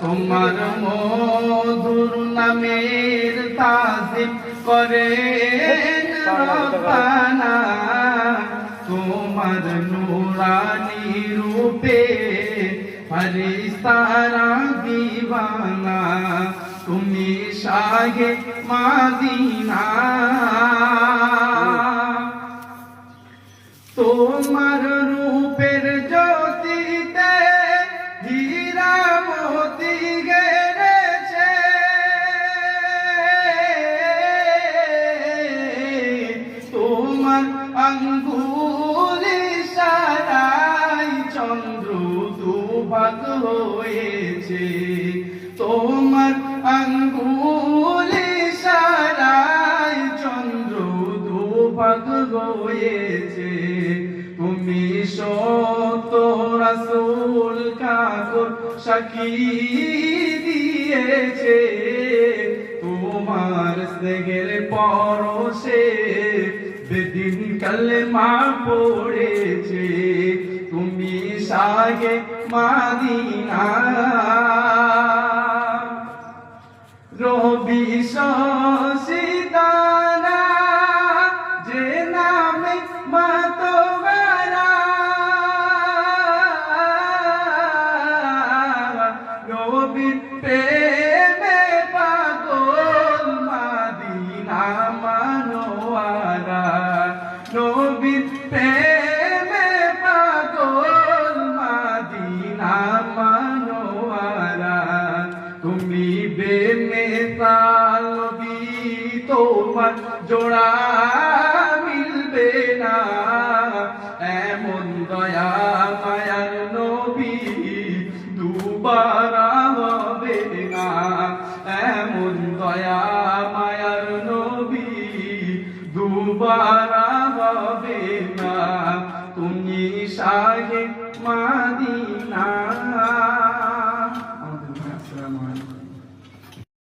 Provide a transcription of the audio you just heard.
তোমার মধুর নামের তাজিম করে রব্বানা তোমার নূরানি রূপে ফেরেশতারা দিওয়ানা তুমি শাহে মদিনা তোমার রূপের জ্যোতিতে হীরা মোতি গেছে তোমার আঙ্গুল ইশারায় চন্দ্র দুভাগ হয়েছে তোমার আঙ্গুল ইশারায় চন্দ্র দুভাগ হয়েছে তুমি সত্য রাসূল কাগর সাক্ষী দিয়েছে তোমার স্নেহের পরশে বেদিন কালেমা পড়েছে তুমি শাহে মদিনা রবি শশিদানা যে নামে মাতোয়ারা নবীর প্রেমে পাগল মদিনা মানোয়ারা নবীর প্রেমে পাগল মদিনা মানোয়ারা তুমি বেমিসাল নবী তোমার জোড়া মিলবে না এমন দয়া মায়ার নবী দুবারা হবে না এমন দয়া মায়ার নবী দুবারা হবে না তুমি শাহে